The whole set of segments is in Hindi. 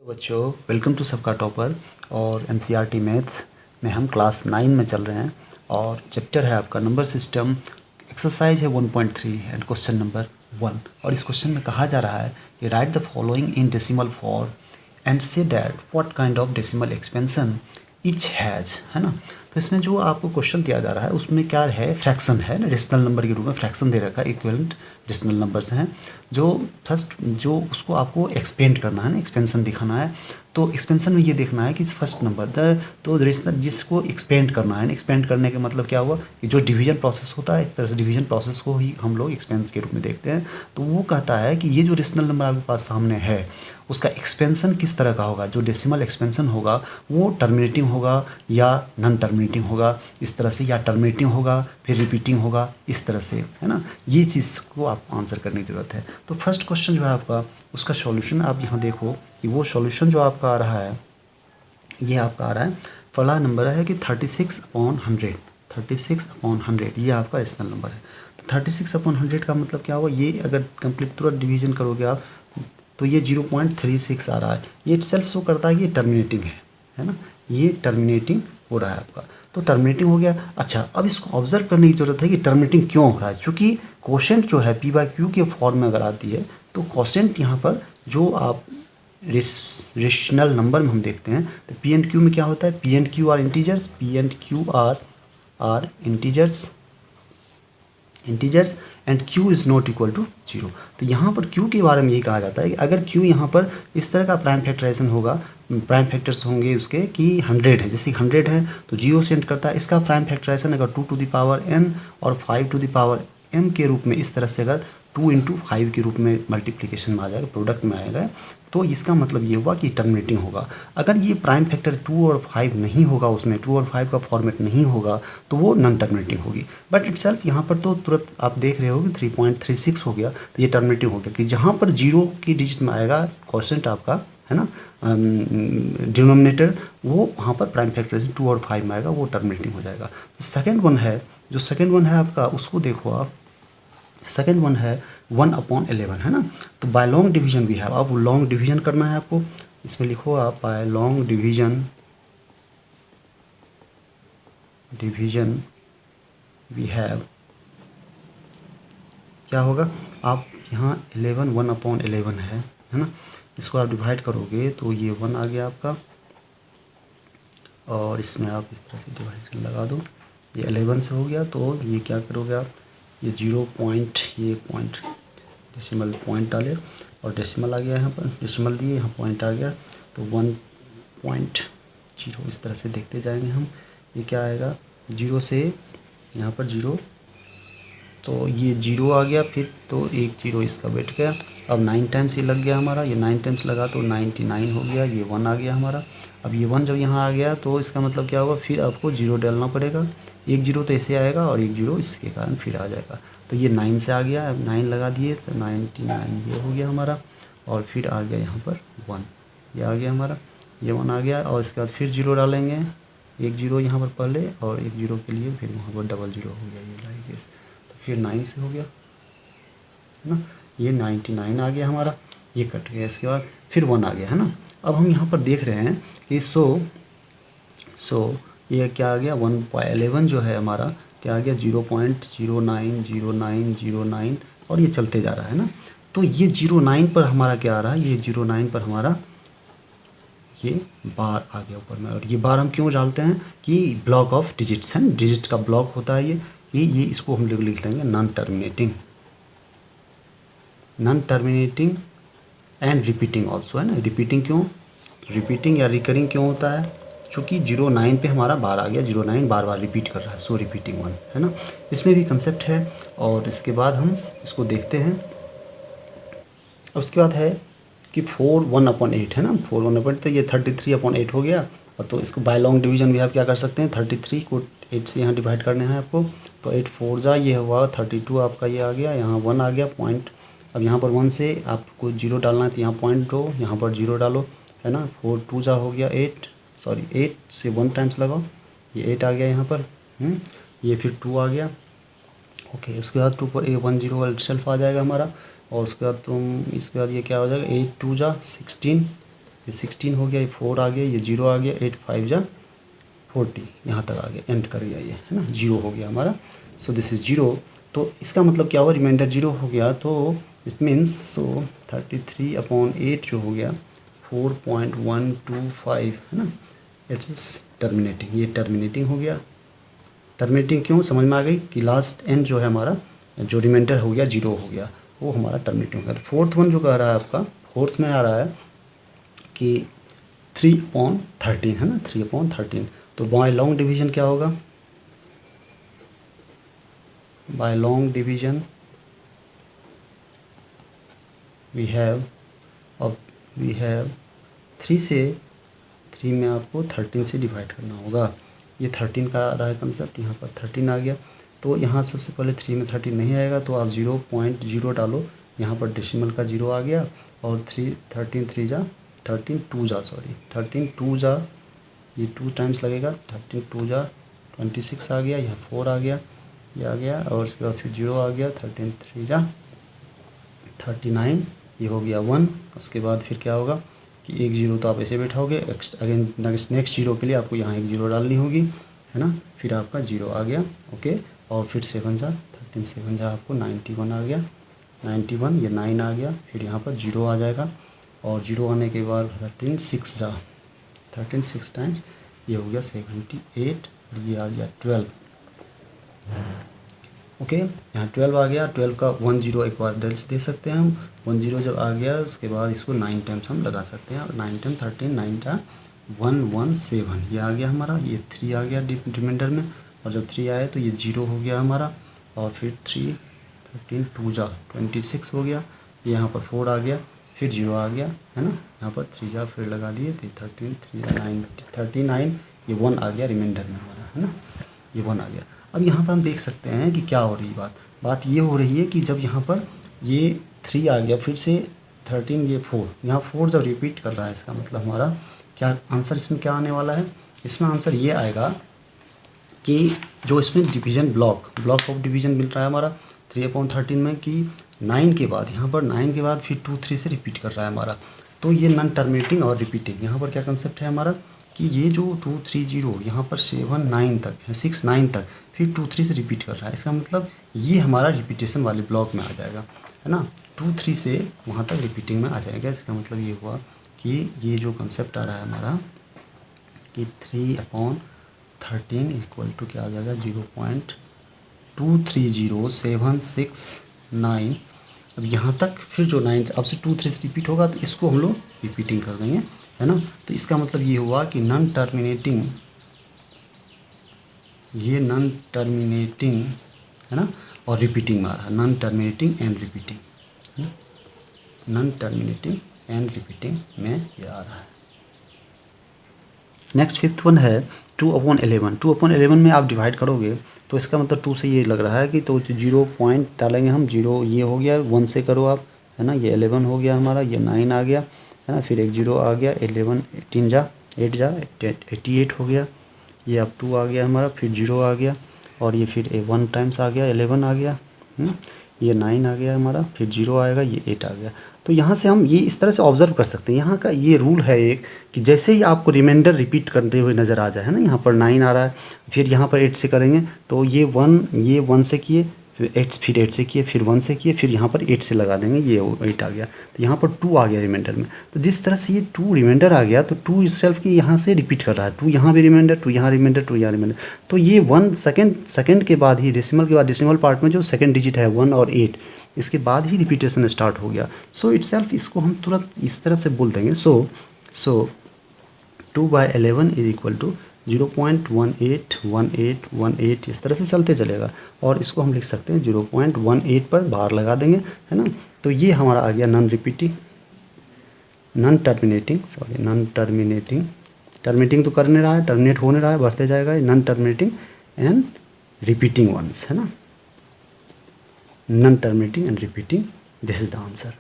बच्चों, वेलकम टू सबका टॉपर। और एनसीईआरटी मैथ्स में हम क्लास 9 में चल रहे हैं और चैप्टर है आपका नंबर सिस्टम। एक्सरसाइज है 1.3 एंड क्वेश्चन नंबर 1। और इस क्वेश्चन में कहा जा रहा है कि right the following in decimal form and say that what kind of decimal expansion each has, है ना। तो इसमें जो आपको क्वेश्चन दिया जा रहा है उसमें क्या है, फ्रैक्शन है ना, रेशनल नंबर के रूप में फ्रैक्शन दे रखा है, इक्विवेलेंट रेशनल नंबर्स हैं जो फर्स्ट जो उसको आपको एक्सपेंड करना है ना, एक्सपेंशन दिखाना है। तो एक्सपेंशन में ये देखना है कि फर्स्ट नंबर तो रेशनल जिसको एक्सपेंड करना है ना, एक्सपेंड करने का मतलब क्या हुआ कि जो डिवीजन प्रोसेस होता है, एक तरह से डिवीजन प्रोसेस को ही हम लोग एक्सपेंस के रूप में देखते हैं। तो वो कहता है कि ये जो रेशनल नंबर आपके पास सामने है उसका एक्सपेंशन किस तरह का होगा, जो डेसिमल एक्सपेंशन होगा वो टर्मिनेटिंग होगा या नॉन टर्मिनेटिंग होगा, इस तरह से, या टर्मिनेटिंग होगा फिर रिपीटिंग होगा, इस तरह से, है ना। ये चीज़ को आपको आंसर करने की ज़रूरत है। तो फर्स्ट क्वेश्चन जो है आपका, उसका सॉल्यूशन आप यहाँ देखो कि वो सॉल्यूशन जो आपका आ रहा है, ये आपका आ रहा है, पहला नंबर है कि 36/100, 36/100 ये आपका रेशनल नंबर है। तो 36/100 का मतलब क्या हुआ, ये अगर कंप्लीट तुरंत डिवीजन करोगे आप तो ये 0.36 आ रहा है। ये इटसेल्फ शो करता है कि ये टर्मिनेटिंग है ना, ये टर्मिनेटिंग हो रहा है आपका। तो टर्मिनेटिंग हो गया। अच्छा, अब इसको ऑब्जर्व करने की ज़रूरत है कि टर्मिनेटिंग क्यों हो रहा है, क्योंकि कोशेंट जो है P/Q के फॉर्म में अगर आती है तो कोशेंट यहाँ पर जो आप रेशनल नंबर में हम देखते हैं तो P&Q में क्या होता है, P&Q are integers, P&Q are integers and Q is not equal to 0। तो यहाँ पर Q के बारे में ये कहा जाता है कि अगर Q यहाँ पर इस तरह का प्राइम फैक्टराइजेशन होगा, प्राइम फैक्टर्स होंगे उसके कि 100 है, जैसे 100 है तो 0 सेंड करता है। इसका प्राइम फैक्टराइजेशन अगर 2 टू द पावर n और 5 टू द पावर m के रूप में, इस तरह से अगर 2 × 5 के रूप में मल्टीप्लिकेशन में आ जाएगा, प्रोडक्ट में आएगा, तो इसका मतलब ये हुआ कि टर्मिनेटिंग होगा। अगर ये प्राइम फैक्टर 2 और 5 नहीं होगा, उसमें 2 और 5 का फॉर्मेट नहीं होगा तो वो नॉन टर्मिनेटिंग होगी। बट इटसेल्फ यहाँ पर तो तुरंत आप देख रहे हो कि 3.36 हो गया, तो ये टर्मिनेटिंग हो गया कि जहाँ पर 0 की डिजिट में आएगा क्वोशिएंट आपका, है ना, डिनोमिनेटर, वो वहाँ पर प्राइम फैक्टर 2 और 5 में आएगा, वो टर्मिनेटिंग हो जाएगा। तो सेकेंड वन है, जो सेकेंड वन है आपका, उसको देखो आप, सेकेंड वन है 1/11, है ना। तो बाय लॉन्ग डिवीजन भी है, अब लॉन्ग डिवीजन करना है आपको, इसमें लिखो आप by long division we have, क्या होगा, आप यहाँ 11 1/11 है ना, इसको आप डिवाइड करोगे तो ये 1 आ गया आपका, और इसमें आप इस तरह से डिवाइडेशन लगा दो, ये 11 से हो गया। तो ये क्या करोगे आप, ये 0 पॉइंट, ये पॉइंट डेसिमल पॉइंट डाले और डेसिमल आ गया, यहाँ पर डेसिमल दिए, यहाँ पॉइंट आ गया, तो 1.0 इस तरह से देखते जाएंगे हम। ये क्या आएगा, 0 से यहाँ पर 0, तो ये 0 आ गया, फिर तो एक 0 इसका बैठ गया। अब 9 टाइम्स ये लग गया हमारा, ये 9 टाइम्स लगा तो 99 हो गया, ये 1 आ गया हमारा। अब ये 1 जब यहाँ आ गया तो इसका मतलब क्या होगा, फिर आपको 0 डालना पड़ेगा, एक 0 तो ऐसे आएगा और एक 0 इसके कारण फिर आ जाएगा। तो ये 9 से आ गया, अब 9 लगा दिए तो 99 ये हो गया हमारा, और फिर आ गया यहाँ पर 1, ये आ गया हमारा, ये 1 आ गया, और इसके बाद फिर 0 डालेंगे, एक 0 यहाँ पर पहले और एक 0 के लिए फिर वहाँ पर डबल 0 हो गया, ये लाइक दिस, तो फिर 9 से हो गया, है ना, ये 99 आ गया हमारा, ये कट गया, इसके बाद फिर 1 आ गया, है ना। अब हम यहाँ पर देख रहे हैं कि सो ये क्या आ गया, 1/11 जो है हमारा क्या आ गया, 0.090909 और ये चलते जा रहा है ना। तो ये 09 पर हमारा क्या आ रहा है, ये 09 पर हमारा ये बार आ गया ऊपर में। और ये बार हम क्यों डालते हैं कि ब्लॉक ऑफ डिजिट्स हैं, डिजिट का ब्लॉक होता है ये इसको हम लोग लिख देंगे non terminating and repeating also, है ना। रिपीटिंग क्यों, रिपीटिंग या रिकरिंग क्यों होता है, चूँकि 09 पे हमारा बार आ गया, 09 बार बार रिपीट कर रहा है, सो रिपीटिंग 1, है ना। इसमें भी कंसेप्ट है, और इसके बाद हम इसको देखते हैं। उसके बाद है कि 4 1/8 है ना, 4 1/8, तो ये 33/8 हो गया। और तो इसको बाय लॉन्ग डिवीजन भी आप क्या कर सकते हैं, 33 को 8 से यहाँ डिवाइड करने हैं आपको, तो 8 4 जा, ये हुआ 32 आपका, ये आ गया, यहाँ 1 आ गया पॉइंट। अब यहाँ पर 1 से आपको 0 डालना है तो यहाँ पॉइंट दो, यहाँ पर 0 डालो, है ना। 4 2 जा हो गया 8 से 1 टाइम्स लगाओ, ये 8 आ गया यहाँ पर, ये फिर 2 आ गया, ओके, उसके बाद 2 पर 10 सेल्फ आ जाएगा हमारा, और उसके बाद इसके बाद ये क्या हो जाएगा, 8 2 जा 16, ये 16 हो गया, ये 4 आ गया, ये 0 आ गया, 8 5 जा 40, यहाँ तक आ गया, एंड कर गया ये, है ना, 0 हो गया हमारा। So this is 0। तो इसका मतलब क्या हुआ, रिमाइंडर 0 हो गया, तो इट मीन्स सो 33/8 जो हो गया 4.125, है ना, इट्स टर्मिनेटिंग, ये टर्मिनेटिंग हो गया। टर्मिनेटिंग क्यों, समझ में आ गई कि लास्ट एंड जो है हमारा, जो रिमाइंडर हो गया 0 हो गया, वो हमारा टर्मिनेटिंग हो गया। तो फोर्थ वन जो कह रहा है आपका, फोर्थ में आ रहा है कि 3/13, है ना, 3/13। तो बाय लॉन्ग डिवीजन क्या होगा, by long division we have 3 से 3 में आपको 13 से डिवाइड करना होगा। ये 13 का आ रहा है कंसेप्ट, यहाँ पर 13 आ गया। तो यहाँ सबसे पहले 3 में 13 नहीं आएगा, तो आप 0.0 डालो, यहाँ पर डेसिमल का 0 आ गया, और 13 2 जा, ये 2 टाइम्स लगेगा, 13 2 जा 26 आ गया, यहाँ 4 आ गया, ये आ गया, और उसके बाद फिर 0 आ गया, 13 3 जा 39, ये हो गया 1। उसके बाद फिर क्या होगा कि 1 0 तो आप ऐसे बैठाओगे, अगेन नेक्स्ट 0 के लिए आपको यहाँ 1 0 डालनी होगी, है ना, फिर आपका 0 आ गया, ओके। और फिर 7 जा 13 7 जा आपको 91 आ गया, 91, ये 9 आ गया, फिर यहाँ पर 0 आ जाएगा, और 0 आने के बाद 13 6 जा 13 6 टाइम्स, ये हो गया 78, ये आ गया 12, ओके। यहाँ 12 आ गया, 12 का 1 0 एक बार दे सकते हैं हम, 1 0 जब आ गया उसके बाद इसको 9 टाइम्स हम लगा सकते हैं, और 9 टाइम 13 9 टा 117, ये आ गया हमारा, ये 3 आ गया रिमाइंडर में, और जब 3 आया तो ये 0 हो गया हमारा, और फिर 3 13 2 जा 26 हो गया, ये यहाँ पर 4 आ गया, फिर 0 आ गया, है ना, यहाँ पर 3 जा फिर लगा दिए, तो 13 3 9 39, ये 1 आ गया रिमाइंडर में हमारा, है ना, ये 1 आ गया। अब यहाँ पर हम देख सकते हैं कि क्या हो रही बात ये हो रही है कि जब यहाँ पर ये 3 आ गया, फिर से 13, ये 4, यहाँ 4 जब रिपीट कर रहा है, इसका मतलब हमारा क्या आंसर इसमें क्या आने वाला है, इसमें आंसर ये आएगा कि जो इसमें डिवीज़न ब्लॉक ऑफ डिवीज़न मिल रहा है हमारा 3/13 में, कि 9 के बाद, यहाँ पर 9 के बाद फिर 2 3 से रिपीट कर रहा है हमारा, तो ये नॉन टर्मिनेटिंग और रिपीटिंग। यहाँ पर क्या कंसेप्ट है हमारा कि ये जो 2 3 0 यहाँ पर 7 9 तक है, 6 9 तक, फिर 2 3 से रिपीट कर रहा है, इसका मतलब ये हमारा रिपीटेशन वाले ब्लॉक में आ जाएगा, है ना, 2 3 से वहाँ तक रिपीटिंग में आ जाएगा। इसका मतलब ये हुआ कि ये जो कंसेप्ट आ रहा है हमारा कि 3/13 इक्वल टू क्या आ जाएगा, 0.230769। अब यहाँ तक फिर जो 9 अब से 2 3 से रिपीट होगा, तो इसको हम लोग रिपीटिंग कर देंगे, है ना। तो इसका मतलब ये हुआ कि नॉन टर्मिनेटिंग, ये नॉन टर्मिनेटिंग, है ना, और रिपीटिंग में आ रहा है, non terminating and repeating, non terminating and repeating में ये आ रहा है। नेक्स्ट फिफ्थ वन है 2/11। 2/11 में आप डिवाइड करोगे तो इसका मतलब 2 से ये लग रहा है कि तो 0 पॉइंट डालेंगे हम, 0 ये हो गया, 1 से करो आप, है ना, ये 11 हो गया हमारा, ये 9 आ गया, है ना, फिर एक 0 आ गया, 11 18 जा 8 जा 88 हो गया, ये अब 2 आ गया हमारा, फिर 0 आ गया, और ये फिर 1 टाइम्स आ गया, 11 आ गया, ये 9 आ गया हमारा, फिर 0 आएगा, ये 8 आ गया। तो यहाँ से हम ये इस तरह से ऑब्जर्व कर सकते हैं, यहाँ का ये रूल है एक कि जैसे ही आपको रिमाइंडर रिपीट करते हुए नज़र आ जाए, है ना, यहाँ पर 9 आ रहा है, फिर यहाँ पर 8 से करेंगे, तो ये 1 से किए, फिर 8 से किए, फिर 1 से किए, फिर यहाँ पर 8 से लगा देंगे, ये 8 आ गया, तो यहाँ पर 2 आ गया रिमाइंडर में। तो जिस तरह से ये 2 रिमाइंडर आ गया, तो 2 itself की यहाँ से रिपीट कर रहा है, 2 यहाँ भी रिमाइंडर, 2 यहाँ रिमाइंडर, 2 यहाँ रिमाइंडर, तो ये 1 सेकेंड के बाद ही डेसिमल के बाद, डेसिमल पार्ट में जो सेकेंड डिजिट है 1 और 8, इसके बाद ही रिपीटेशन स्टार्ट हो गया। सो itself इसको हम तुरंत इस तरह से बोल देंगे, सो 2/11 इज इक्वल टू 0.181818, इस तरह से चलते चलेगा, और इसको हम लिख सकते हैं 0.18 पर बार लगा देंगे, है ना। तो ये हमारा आ गया नॉन टर्मिनेटिंग तो कर नहीं रहा है, टर्मिनेट होने रहा है, बढ़ते जाएगा, non terminating and repeating ones, है ना, non terminating and repeating, this is the answer.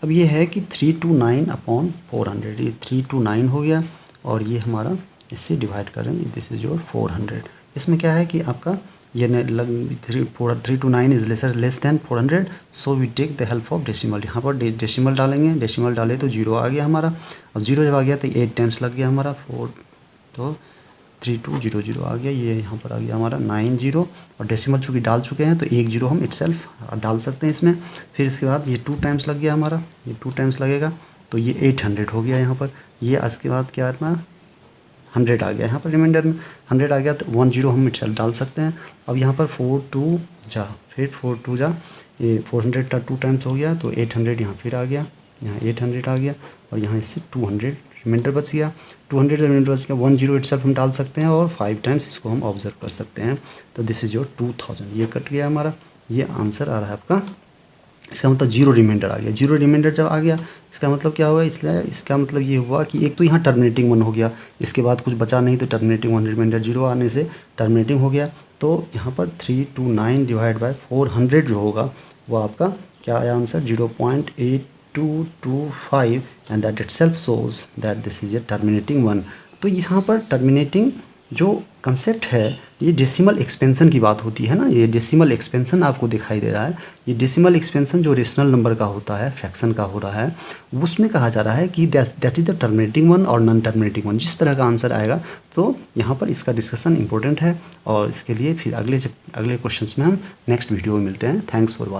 अब ये है कि 329/400, ये 329 हो गया, और ये हमारा इससे डिवाइड करेंगे, दिस इज योर 400। इसमें क्या है कि आपका ये 3 to 9 is less than 400, so we take the help of decimal. यहाँ पर डेसिमल डालेंगे, डेसिमल डाले तो 0 आ गया हमारा। अब 0 जब आ गया तो 8 टाइम्स लग गया हमारा 4, तो 3200 आ गया। ये यहाँ पर आ गया हमारा 90, और डेसिमल चूँकि डाल चुके हैं तो 1 0 हम इटसेल्फ डाल सकते हैं इसमें। फिर इसके बाद ये 2 टाइम्स लग गया हमारा, ये 2 टाइम्स लगेगा तो ये 800 हो गया यहाँ पर। ये इसके बाद क्या आना, 100 आ गया यहाँ पर, रिमाइंडर में 100 आ गया तो 1 0 हम इटसेल्फ डाल सकते हैं। अब यहाँ पर 4 2 जा, फिर 4 2 जा, ये 400 का 2 टाइम्स हो गया तो 800 यहाँ फिर आ गया, यहाँ 800 आ गया, और यहाँ इससे 200 रिमाइंडर बच गया। 200 रिमाइंडर बच गया, 1 0 इटसेल्फ हम डाल सकते हैं, और 5 टाइम्स इसको हम ऑब्जर्व कर सकते हैं। तो दिस इज योर 2000। ये कट गया हमारा, ये आंसर आ रहा है आपका। इसका मतलब 0 रिमाइंडर आ गया। 0 रिमाइंडर जब आ गया इसका मतलब क्या हुआ, इसलिए इसका मतलब ये हुआ कि एक तो यहाँ टर्मिनेटिंग 1 हो गया, इसके बाद कुछ बचा नहीं तो टर्मिनेटिंग 1, रिमाइंडर 0 आने से टर्मिनेटिंग हो गया। तो यहाँ पर 329 डिवाइड बाय 400 जो होगा वो आपका क्या आया answer, 0.8225, and that it self shows that this is a terminating 1। तो यहाँ पर टर्मिनेटिंग जो कंसेप्ट है ये डेसिमल एक्सपेंशन की बात होती है ना, ये डेसिमल एक्सपेंशन आपको दिखाई दे रहा है। ये डेसिमल एक्सपेंशन जो रेशनल नंबर का होता है, फ्रैक्शन का हो रहा है, उसमें कहा जा रहा है कि दैट इज़ द टर्मिनेटिंग 1 और नॉन टर्मिनेटिंग 1। जिस तरह का आंसर आएगा तो यहाँ पर इसका डिस्कशन इंपॉर्टेंट है, और इसके लिए फिर अगले क्वेश्चंस में हम नेक्स्ट वीडियो में मिलते हैं। Thanks for watching.